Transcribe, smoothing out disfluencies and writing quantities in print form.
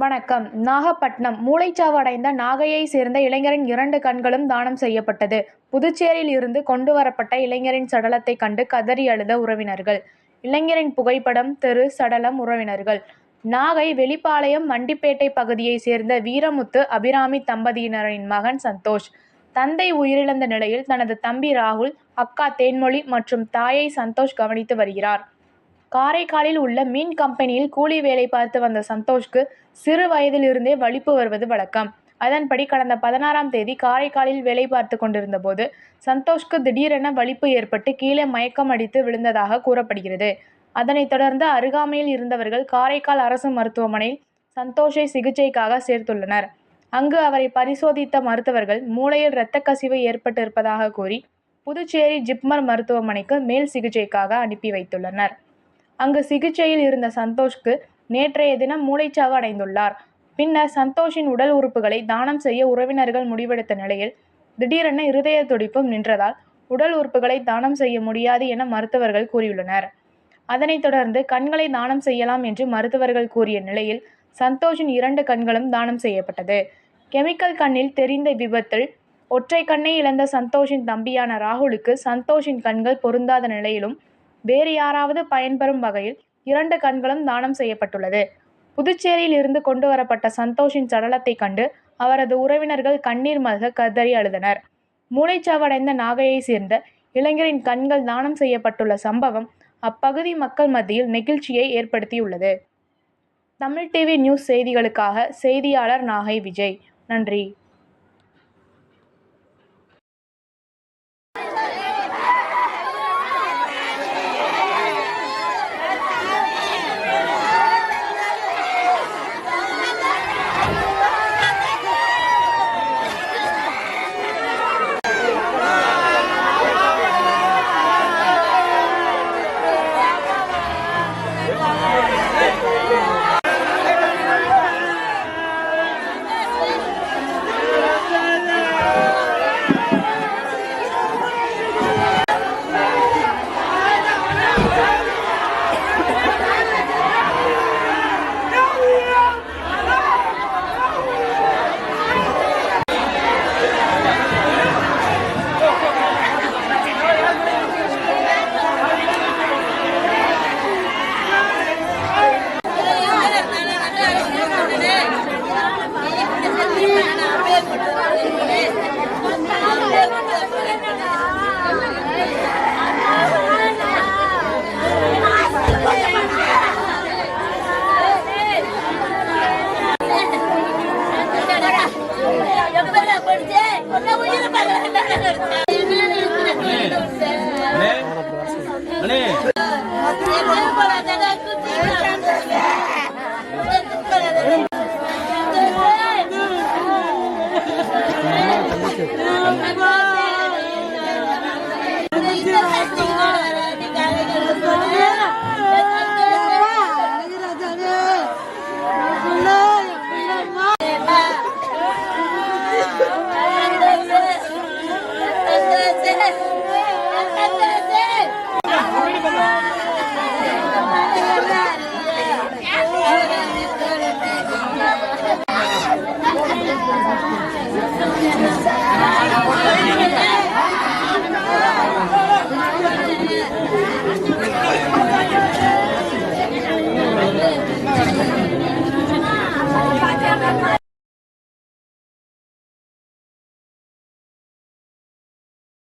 வணக்கம். நாகப்பட்டினம் மூளைச்சாவு அடைந்த நாகையை சேர்ந்த இளைஞரின் 2 கண்களும் தானம் செய்யப்பட்டது. புதுச்சேரியில் இருந்து கொண்டு வரப்பட்ட இளைஞரின் சடலத்தை கண்டு கதறி அழுத உறவினர்கள். இளைஞரின் புகைப்படம், தெரு, சடலம். உறவினர்கள். நாகை வெளிப்பாளையம் வண்டிப்பேட்டை பகுதியை சேர்ந்த வீரமுத்து, அபிராமி தம்பதியினரின் மகன் சந்தோஷ். தந்தை உயிரிழந்த நிலையில் தனது தம்பி ராகுல், அக்கா தேன்மொழி மற்றும் தாயை சந்தோஷ் கவனித்து வருகிறார். காரைக்காலில் உள்ள மீன் கம்பெனியில் கூலி வேலை பார்த்து வந்த சந்தோஷ்க்கு சிறு வயதில் இருந்தே வலிப்பு வருவது வழக்கம். அதன்படி கடந்த 16ஆம் தேதி காரைக்காலில் வேலை பார்த்து கொண்டிருந்த போது சந்தோஷ்க்கு திடீரென வலிப்பு ஏற்பட்டு கீழே மயக்கம் அடித்து விழுந்ததாக கூறப்படுகிறது. அதனைத் தொடர்ந்து அருகாமையில் இருந்தவர்கள் காரைக்கால் அரசு மருத்துவமனையில் சந்தோஷை சிகிச்சைக்காக சேர்த்துள்ளனர். அங்கு அவரை பரிசோதித்த மருத்துவர்கள் மூளையில் இரத்த கசிவு ஏற்பட்டிருப்பதாக கூறி புதுச்சேரி ஜிப்மர் மருத்துவமனைக்கு மேல் சிகிச்சைக்காக அனுப்பி வைத்துள்ளனர். அங்கு சிகிச்சையில் இருந்த சந்தோஷ்க்கு நேற்றைய தினம் மூளைச்சாவு அடைந்துள்ளார். பின்னர் சந்தோஷின் உடல் உறுப்புகளை தானம் செய்ய உறவினர்கள் முடிவெடுத்த நிலையில் திடீரென இருதய துடிப்பும் நின்றதால் உடல் உறுப்புகளை தானம் செய்ய முடியாது என மருத்துவர்கள் கூறியுள்ளனர். அதனைத் தொடர்ந்து கண்களை தானம் செய்யலாம் என்று மருத்துவர்கள் கூறிய நிலையில் சந்தோஷின் 2 கண்களும் தானம் செய்யப்பட்டது. கெமிக்கல் கண்ணில் தெரிந்த விபத்தில் ஒற்றை கண்ணை இழந்த சந்தோஷின் தம்பியான ராகுலுக்கு சந்தோஷின் கண்கள் பொருந்தாத நிலையிலும் வேறு யாராவது பயன்பெறும் வகையில் 2 கண்களும் தானம் செய்யப்பட்டுள்ளது. புதுச்சேரியில் இருந்து கொண்டு வரப்பட்ட சந்தோஷின் சடலத்தை கண்டு அவரது உறவினர்கள் கண்ணீர் மல்க கதறி அழுதனர். மூளைச்சாவடைந்த நாகையை சேர்ந்த இளைஞரின் கண்கள் தானம் செய்யப்பட்டுள்ள சம்பவம் அப்பகுதி மக்கள் மத்தியில் நெகிழ்ச்சியை ஏற்படுத்தியுள்ளது. தமிழ் டிவி நியூஸ் செய்திகளுக்காக செய்தியாளர் நாகை விஜய். நன்றி.